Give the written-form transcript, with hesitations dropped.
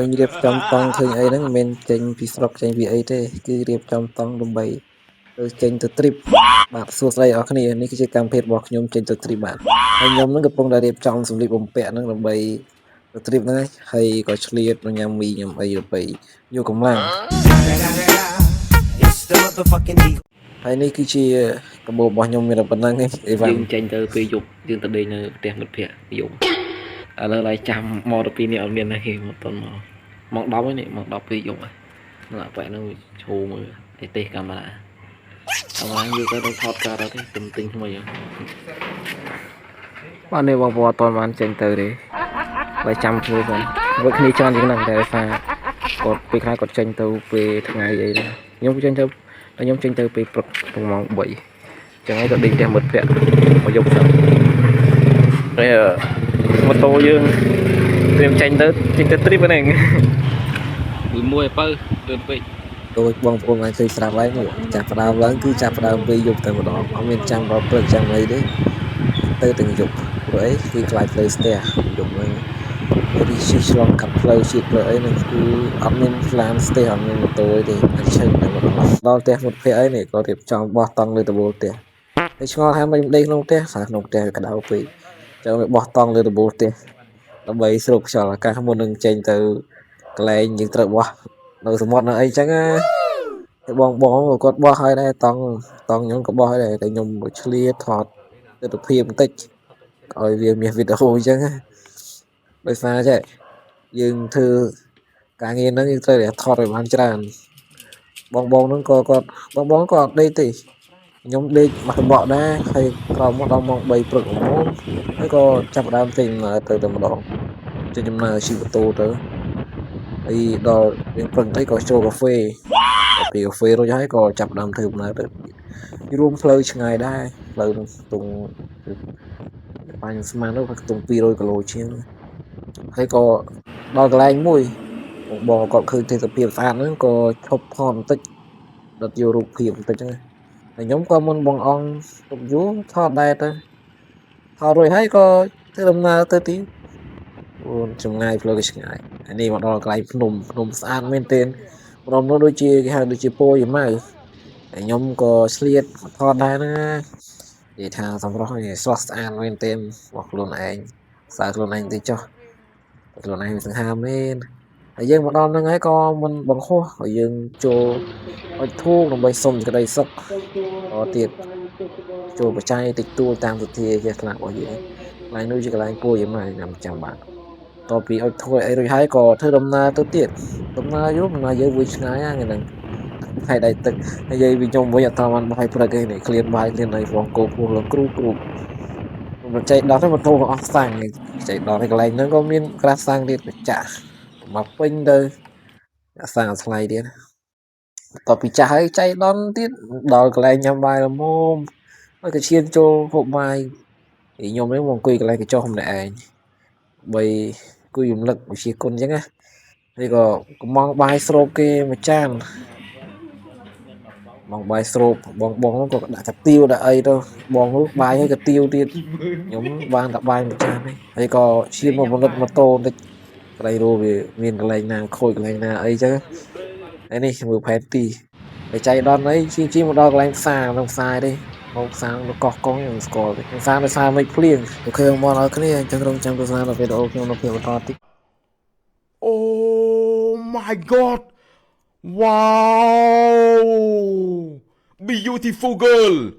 ញរៀបចំតង់ឃើញអីហ្នឹងមិនមែនចេញពីស្រុកចេញពីអីទេគឺរៀបចំតង់ដើម្បីទៅចេញទៅ trip បាទសួស្តីអរគ្នានេះគឺជាកម្មវិធីរបស់ខ្ញុំចេញទៅ trip បាទហើយខ្ញុំហ្នឹងកំពុងតែរៀបចំសម្លៀកបំពាក់ហ្នឹងដើម្បីទៅ trip ហ្នឹងហើយក៏ឆ្លៀតញ៉ាំមីញ៉ាំអីដើម្បីយកកម្លាំងហើយនេះគឺជាកាបូបរបស់ខ្ញុំមានតែប៉ុណ្្នឹងទេអីវ៉ាន់យើងចេញទៅពេលយប់យើងទៅដេកនៅផ្ទះមិត្តភ័ក្តិយប់ឥឡូវឡើយចាំមកទៅពីនេះអត់មានទេមកតន់មក10ហើយនេះមក10ពេលយប់ហើយនៅអាប៉ែហ្នឹងឈោមើលឯទេសកាមេរ៉ាអត់ឡើងយកទៅថតការអត់ទេទិញថ្មីបាទនេះបងប្អូនអត់ទាន់បានចេញទៅទេបើចាំធ្វើសិនវឹកគ្នាច្រើនជាងហ្នឹងតែសារគាត់ពេលខ្លះគាត់ចេញទៅពេលថ្ងៃអីដែរខ្ញុំចេញទៅខ្ញុំចេញទៅពេលព្រឹកក្នុងម៉ោង3ចឹងហើយក៏ដេកផ្ទះមិត្តភ័ក្តិមកយប់សិនហើយម៉ូតូយើងត្រៀមចេញទៅ trip ហ្នឹងមួយបើលឿនពេកដូចបងប្អូនបានឃើញស្រាប់ហើយមកចាប់ផ្ដើមឡើងគឺចាប់ផ្ដើមពេលយប់តែម្ដងអត់មានចាំដល់ព្រឹកចាំអីទេទៅទាំងយប់ព្រោះអីគឺខ្លាចផ្លូវស្ទះយប់ហ្នឹងរីស៊ីឆ្លងកាត់ផ្លូវជាតិផ្លូវអីហ្នឹងគឺអត់មានផ្លានស្ទះអត់មានម៉ូតូអីទេតែឈឹងតែម្ដងដល់ផ្ទះមិត្តភ័ក្តិអីនេះក៏រៀបចំបោះតង់លើដំបូលផ្ទះហើយឆ្ងល់ថាមិនដេកក្នុងផ្ទះសារក្នុងផ្ទះក្តៅពេកចឹងវាបោះតង់លើដំបូលផ្ទះដើម្បីស្រូបខ្យល់អាកាសមុននឹងចេញទៅកន្លែងយើងត្រូវបោះនៅសមុទ្រនៅអីចឹងណាតែបងគាត់បោះហើយដែរតង់ខ្ញុំក៏បោះហើយដែរតែខ្ញុំឆ្លៀតថតទស្សនភាពបន្តិចឲ្យវាមានវីដេអូអញ្ចឹងណាដោយសារចេះយើងធ្វើការងារហ្នឹងយើងត្រូវតែថតឲ្យបានច្រើនបងហ្នឹងក៏គាត់បងក៏អត់ដេកទេខ្ញុំដេកមកបកដែរហើយក្រោយមកដល់ម៉ោង3ព្រឹកល្មមហើយក៏ចាប់ដើមចេញទៅតែម្ដងចេញដំណើរជិះម៉ូតូទៅហើយដល់យើងព្រឹកទៅក៏ចូលកាហ្វេពីកាហ្វេរួចហើយក៏ចាប់ដើមធ្វើដំណើរទៅរួមផ្លូវឆ្ងាយដែរផ្លូវទងបាញ់ស្មាននោះខ្ទង់200គីឡូជាងហើយក៏ដល់កន្លែងមួយបងគាត់ឃើញទេសភាពស្អាតហ្នឹងក៏ឈប់ថតបន្តិចដុតយករូបភាពបន្តិចហ្នឹងហើយខ្ញុំក៏មុនបងអង្គទុកយូរថតដែរទៅថតរួចហើយក៏ធ្វើដំណើរទៅទីអូនចម្ងាយផ្លូវឆ្ងាយហើយនេះមកដល់កន្លែងភ្នំស្អាតមែនទែនម្ដងនោះដូចជាគេហៅដូចជាពណ៌យីម៉ៅហើយខ្ញុំក៏ឆ្លៀតថតដែរណានិយាយថាសម្រស់នេះស្រស់ស្អាតមែនទែនរបស់ខ្លួនឯងសើខ្លួនឯងតិចចុះខ្លួនឯងសង្ហាមែនហើយយើងមកដល់ហ្នឹងហើយក៏មិនបង្ខុសហើយយើងចូលអុជធូបដើម្បីសុំសេចក្តីសុខទៀតចូលបច្ច័យតិចតួចតាមទិដ្ឋាជាខ្លះរបស់យើងកន្លែងនោះជាកន្លែងពូយម៉ែខ្ញុំចាំបាទតពីអុជធូបអីរួចហើយក៏ធ្វើដំណើរទៅទៀតដំណើរយើងវាឆ្ងាយហ្នឹងហើយដៃទឹកហើយយាយវិញខ្ញុំវិញអត់តាមបានបាយព្រឹកឯនេះឃ្លានបាយឃ្លានអីផងគោពោះលគ្រូមិនចៃដល់ទៅម៉ូតូក៏អស់សាំងចៃដល់ហើយកន្លែងហ្នឹងក៏មានក្រាស់សាំងទៀតចាស់មកពេញទៅសាំងថ្លៃទៀតតពីចាស់ហើយចៃដន្យទៀតដល់កន្លែងញ៉ាំបាយល្មមហើយក៏ឈានចូលហូបបាយខ្ញុំនេះមកអង្គុយកន្លែងកញ្ចុះម្នាក់ឯងបីគួយរំលឹកវិជាគុណអញ្ចឹងណាហើយក៏កំងបាយស្រូបគេមួយចានបងបាយស្រូបបងនោះក៏ដាក់កាទៀវដាក់អីទៅបងនោះបាយហើយកាទៀវទៀតខ្ញុំបានតែបាយមួយចានទេហើយក៏ឈានមកផលិតម៉ូតូបន្តិចកន្លែងនោះវាមានកន្លែងណាខូចកន្លែងណាអីចឹងហើយនេះមើលផែនទីហើយចៃដន្យអីជីមកដល់កន្លែងផ្សារក្នុងផ្សារទេមកផ្សារនៅកោះកុងខ្ញុំស្គាល់ទេផ្សារនៅផ្សារមិនភ្លៀងអូខេបងប្អូនអរគ្នាអញ្ចឹងរងចាំទស្សនាដល់វីដេអូខ្ញុំនៅពេលបន្តទៀត Oh my god! Wow! Beautiful girl!